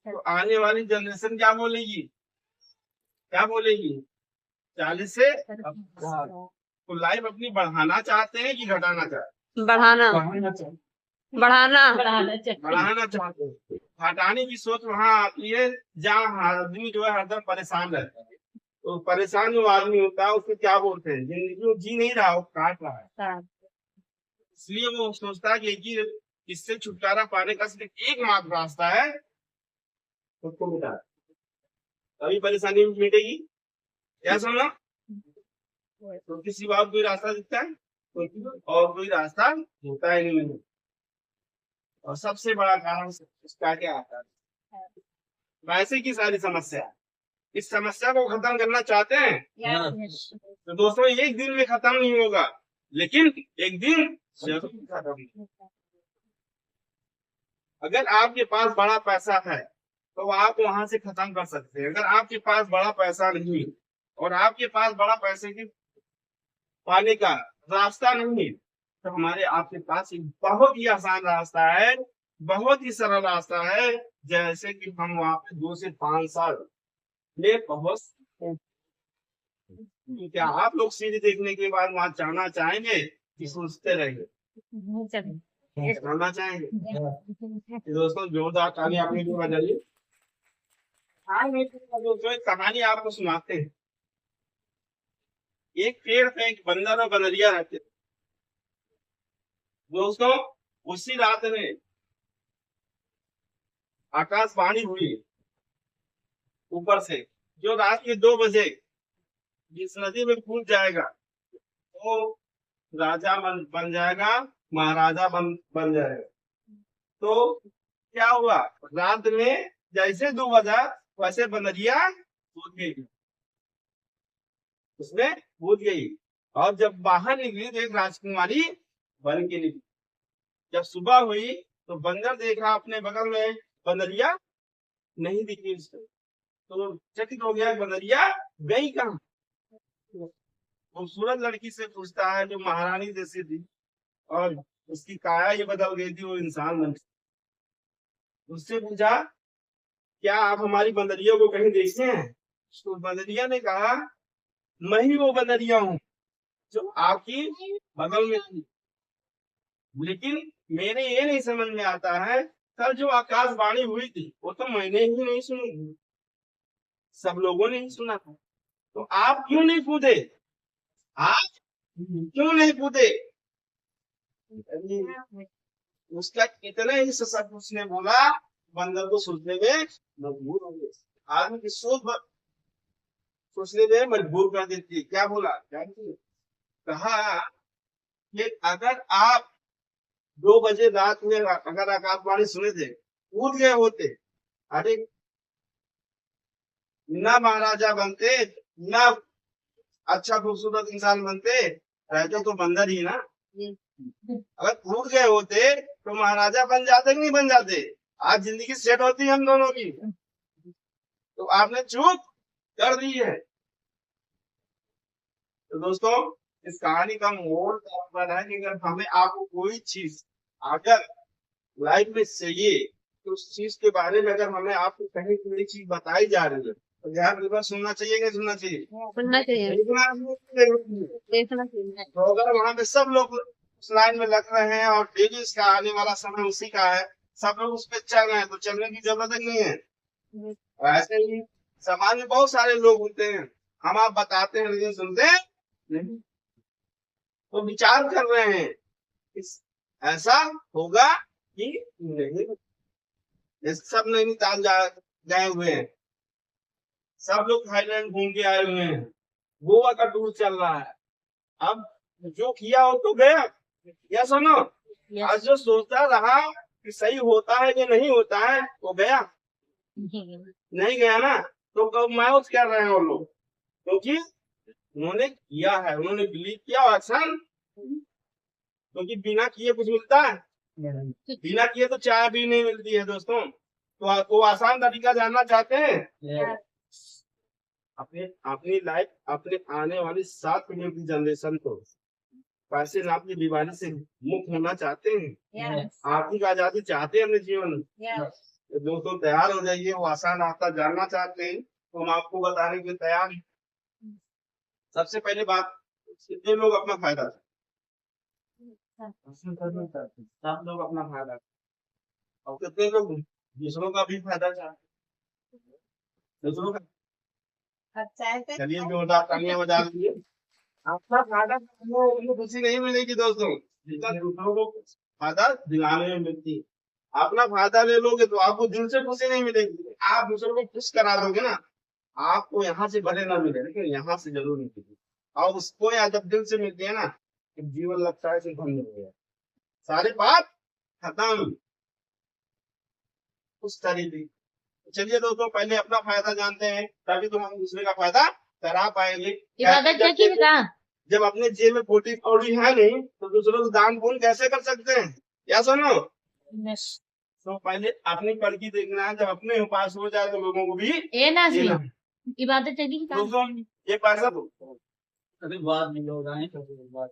तो आने वाली जनरेशन क्या बोलेगी, क्या बोलेगी? 40 से तो लाइफ अपनी बढ़ाना चाहते हैं कि घटाना चाहते बढ़ाना हैं? बढ़ाना बढ़ाना चाहते हैं। हटाने की सोच वहां आती है जहाँ आदमी जो है हरदम परेशान रहता है। तो परेशान जो आदमी होता है उसको क्या बोलते हैं, जिंदगी वो जी नहीं रहा, वो काट रहा है। इसलिए वो सोचता है कि एक ही इससे छुटकारा पाने का सिर्फ एकमात्र रास्ता है, खुद को मिटा, तभी परेशानी मिटेगी। क्या समझा? तो किसी बात कोई रास्ता दिखता है और कोई रास्ता होता ही नहीं। और सबसे बड़ा कारण इसका क्या आता है, पैसे की सारी समस्या। इस समस्या को खत्म करना चाहते हैं तो दोस्तों एक दिन में खत्म नहीं होगा, लेकिन एक दिन जरूर खत्म होगा। अगर आपके पास बड़ा पैसा है तो आप वहां से खत्म कर सकते हैं। अगर आपके पास बड़ा पैसा नहीं और आपके पास बड़ा पैसे की पाने का रास्ता नहीं, तो हमारे आपके पास एक बहुत ही आसान रास्ता है, बहुत ही सरल रास्ता है, जैसे कि हम वहां पे 2 से 5 साल में पहुंच सकते हैं। क्या आप लोग सीरीज देखने के बाद वहां जाना चाहेंगे कि सोचते रहेंगे? जाना चाहेंगे। दोस्तों जोरदार ताली आपने भी बजाइए। हाँ दोस्तों एक कहानी आपको सुनाते हैं। एक पेड़ पे एक बंदर और बंदरिया रहते थे। दोस्तों उसी रात में आकाशवाणी हुई ऊपर से, जो रात के 2 बजे जिस नदी में कूद जाएगा वो राजा बन जाएगा, महाराजा बन जाएगा। तो क्या हुआ, रात में जैसे 2 बजा वैसे बंदरिया कूद गई, उसमें कूद गई। और जब बाहर निकली तो एक राजकुमारी बन के निकली। जब सुबह हुई तो बंदर देखा अपने बगल में बंदरिया नहीं दिखी उसको, तो चकित हो गया, बंदरिया गई कहाँ? खूबसूरत लड़की से पूछता है जो महारानी जैसी थी और उसकी काया ये बदल गई थी, वो इंसान बन गई। उससे पूछा क्या आप हमारी बंदरिया को कहीं देखे हैं? तो बंदरिया ने कहा मैं ही वो बंदरिया हूँ जो आपकी बगल में थी, लेकिन मेरे ये नहीं समझ में आता है कल जो आकाशवाणी हुई थी वो तो मैंने ही नहीं सुनी, सब लोगों ने ही सुना था। तो आप क्यों नहीं कूदे, आप क्यों नहीं कूदे? उसका कितने ही सशक्त उसने बोला, बंदर को सोचने में मजबूर हो गए। आदमी की सोचने में मजबूर कर देती है। क्या बोला, क्या कहा कि अगर आप 2 बजे रात में अगर आकाशवाणी सुने थे, कूद गए होते, अरे ना महाराजा बनते, ना अच्छा खूबसूरत इंसान बनते, रहते तो बंदर ही ना। अगर कूद गए होते तो महाराजा बन जाते कि नहीं बन जाते? आज जिंदगी सेट होती है हम दोनों की। तो आपने चूक कर दी है। तो दोस्तों इस कहानी का मोल है कि अगर हमें आपको कोई चीज अगर लाइफ में चाहिए तो उस चीज के बारे में अगर हमें आपको कहीं कोई चीज बताई जा रही है तो ध्यान बिल्कुल सुनना चाहिए कि सुनना चाहिए? सुनना चाहिए, देखना चाहिए। तो अगर वहां पे सब लोग उस लाइन में लग रहे हैं और डेली इसका आने वाला समय उसी का है, सब लोग उस पर चल रहे हैं, तो चलने की जरूरत नहीं है। ऐसे ही समाज में बहुत सारे लोग होते हैं, हम आप बताते हैं लेकिन सुनते नहीं। तो विचार कर रहे हैं ऐसा होगा कि नहीं। सब नैनीताल गए हुए हैं, सब लोग थाईलैंड घूम के आए हुए हैं, गोवा का टूर चल रहा है। अब जो किया वो तो गया, या सुनो, आज जो सोचता रहा कि सही होता है कि नहीं होता है वो गया नहीं गया ना। तो मायूस कर रहे हैं वो लोग, क्योंकि उन्होंने किया है, उन्होंने बिलीव किया एक्शन। क्योंकि बिना किए कुछ मिलता है? बिना किए तो चाय भी नहीं मिलती है दोस्तों। तो आपको आसान तरीका जानना चाहते हैं? अपने अपनी लाइफ, अपने आने वाली 7 पीढ़ियों की जनरेशन को पैसे नाप की बीमारी से मुक्त होना चाहते हैं? आर्थिक आजादी चाहते हैं अपने जीवन में? तो दोस्तों तैयार हो जाइए, वो आसान रास्ता जानना चाहते हैं तो हम आपको बताने के लिए तैयार हैं। सबसे पहले बात, कितने लोग अपना फायदा चाहते हैं? सब लोग अपना फायदा चाहते हैं। और कितने लोग दूसरों का भी फायदा चाहते हैं? दूसरों का, चलिए जोरदार तालियां बजा लीजिए। अपना फायदा करने में उनको खुशी नहीं मिलेगी दोस्तों, जितना दूसरों को फायदा दिलाने में मिलती है। अपना फायदा ले लोगे तो आपको दिल से खुशी नहीं मिलेगी। आप दूसरों को खुश करा दोगे ना, आपको यहाँ से भले ना मिले लेकिन यहाँ से जरूर मिलेगी। और उसको या जब दिल से मिलती है ना, तो जीवन लगता है कि धन्य हो गया, सारी बात खत्म उस तरीके। चलिए दोस्तों पहले अपना फायदा जानते हैं, तभी तो हम दूसरे का फायदा करा पाएंगे। इबादत क्या की बता? जब अपने जेब में 40 कौड़ी है नहीं तो दूसरों को दान पुण्य कैसे कर सकते हैं? क्या सुनो, तो पहले अपनी कड़की देखना है, जब अपने पास हो जाए तो लोगों को भी ए ना सी देना है। इबादत क्या की बता? दोस्तों ये पैसा तो अभी बाद में लोग आए तो बाद